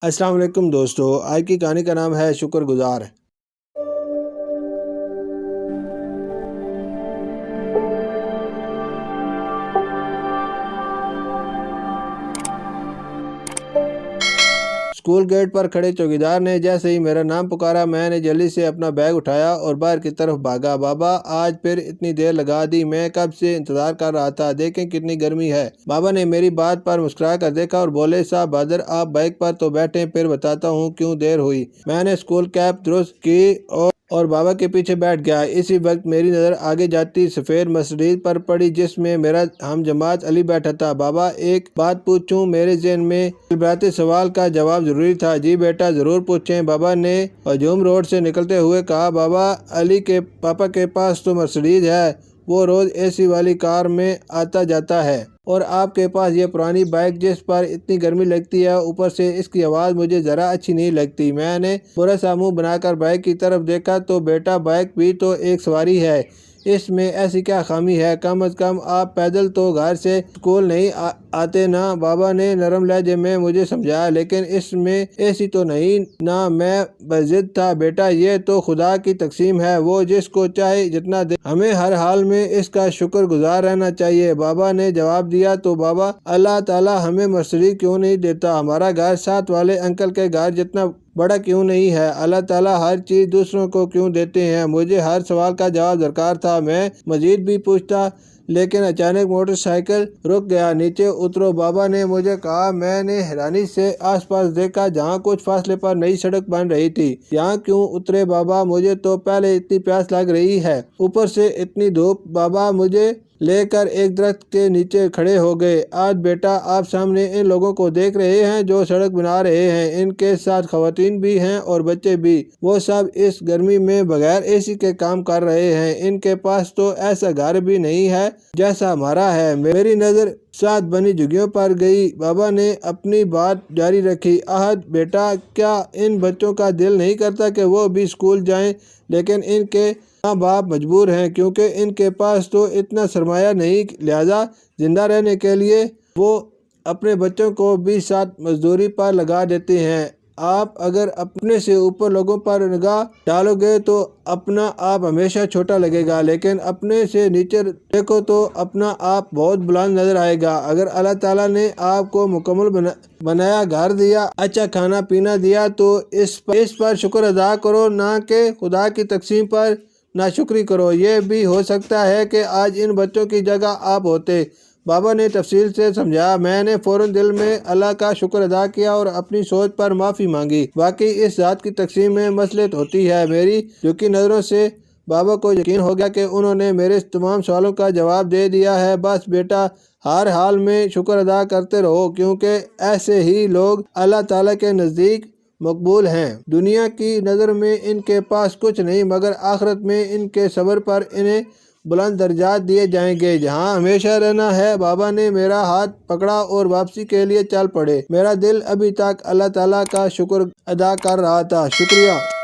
السلام علیکم دوستو، آج کی کہانی کا نام ہے شکر گزار۔ اسکول گیٹ پر کھڑے چوکیدار نے جیسے ہی میرا نام پکارا، میں نے جلدی سے اپنا بیگ اٹھایا اور باہر کی طرف بھاگا۔ بابا آج پھر اتنی دیر لگا دی، میں کب سے انتظار کر رہا تھا، دیکھیں کتنی گرمی ہے۔ بابا نے میری بات پر مسکرا کر دیکھا اور بولے، صاحب بہادر آپ بائک پر تو بیٹھیں، پھر بتاتا ہوں کیوں دیر ہوئی۔ میں نے اسکول کیپ درست کی اور بابا کے پیچھے بیٹھ گیا۔ اسی وقت میری نظر آگے جاتی سفید مرسیڈیز پر پڑی جس میں میرا ہم جماعت علی بیٹھا تھا۔ بابا ایک بات پوچھوں؟ میرے ذہن میں دلبراتے سوال کا جواب ضروری تھا۔ جی بیٹا ضرور پوچھیں، بابا نے ہجوم روڈ سے نکلتے ہوئے کہا۔ بابا علی کے پاپا کے پاس تو مرسیڈیز ہے، وہ روز اے سی والی کار میں آتا جاتا ہے، اور آپ کے پاس یہ پرانی بائک جس پر اتنی گرمی لگتی ہے، اوپر سے اس کی آواز مجھے ذرا اچھی نہیں لگتی۔ میں نے برا سا منہ بنا کر بائک کی طرف دیکھا تو بیٹا بائک بھی تو ایک سواری ہے، اس میں ایسی کیا خامی ہے؟ کم از کم آپ پیدل تو گھر سے اسکول نہیں آتے نا؟ بابا نے نرم لہجے میں مجھے سمجھایا۔ لیکن اس میں اے سی تو نہیں نا؟ میں بضد تھا۔ بیٹا یہ تو خدا کی تقسیم ہے، وہ جس کو چاہے جتنا دے، ہمیں ہر حال میں اس کا شکر گزار رہنا چاہیے۔ بابا نے جواب دیا، تو بابا اللہ تعالیٰ ہمیں مرسیڈیز کیوں نہیں دیتا؟ ہمارا گھر ساتھ والے انکل کے گھر جتنا بڑا کیوں نہیں ہے؟ اللہ تعالیٰ ہر چیز دوسروں کو کیوں دیتے ہیں؟ مجھے ہر سوال کا جواب درکار تھا، میں مزید بھی پوچھتا، لیکن اچانک موٹر سائیکل رک گیا۔ نیچے اترو، بابا نے مجھے کہا۔ میں نے حیرانی سے آس پاس دیکھا، جہاں کچھ فاصلے پر نئی سڑک بن رہی تھی۔ یہاں کیوں اترے بابا؟ مجھے تو پہلے اتنی پیاس لگ رہی ہے، اوپر سے اتنی دھوپ۔ بابا مجھے لے کر ایک درخت کے نیچے کھڑے ہو گئے۔ آج بیٹا آپ سامنے ان لوگوں کو دیکھ رہے ہیں جو سڑک بنا رہے ہیں، ان کے ساتھ خواتین بھی ہیں اور بچے بھی، وہ سب اس گرمی میں بغیر اے سی کے کام کر رہے ہیں۔ ان کے پاس تو ایسا گھر بھی نہیں ہے جیسا ہمارا ہے۔ میری نظر ساتھ بنی جھگیوں پر گئی۔ بابا نے اپنی بات جاری رکھی، احد بیٹا کیا ان بچوں کا دل نہیں کرتا کہ وہ بھی اسکول جائیں؟ لیکن ان کے ماں باپ مجبور ہیں، کیونکہ ان کے پاس تو اتنا سرمایہ نہیں، لہذا زندہ رہنے کے لیے وہ اپنے بچوں کو بھی ساتھ مزدوری پر لگا دیتے ہیں۔ آپ اگر اپنے سے اوپر لوگوں پر نگاہ ڈالو گے تو اپنا آپ ہمیشہ چھوٹا لگے گا، لیکن اپنے سے نیچے دیکھو تو اپنا آپ بہت بلند نظر آئے گا۔ اگر اللہ تعالیٰ نے آپ کو مکمل بنایا، گھر دیا، اچھا کھانا پینا دیا، تو اس پر شکر ادا کرو، نہ کہ خدا کی تقسیم پر ناشکری کرو۔ یہ بھی ہو سکتا ہے کہ آج ان بچوں کی جگہ آپ ہوتے۔ بابا نے تفصیل سے سمجھایا۔ میں نے فوراً دل میں اللہ کا شکر ادا کیا اور اپنی سوچ پر معافی مانگی۔ واقعی اس ذات کی تقسیم میں مصلحت ہوتی ہے۔ میری جھکی نظروں سے بابا کو یقین ہو گیا کہ انہوں نے میرے تمام سوالوں کا جواب دے دیا ہے۔ بس بیٹا ہر حال میں شکر ادا کرتے رہو، کیونکہ ایسے ہی لوگ اللہ تعالیٰ کے نزدیک مقبول ہیں۔ دنیا کی نظر میں ان کے پاس کچھ نہیں، مگر آخرت میں ان کے صبر پر انہیں بلند درجات دیے جائیں گے، جہاں ہمیشہ رہنا ہے۔ بابا نے میرا ہاتھ پکڑا اور واپسی کے لیے چل پڑے۔ میرا دل ابھی تک اللہ تعالیٰ کا شکر ادا کر رہا تھا۔ شکریہ۔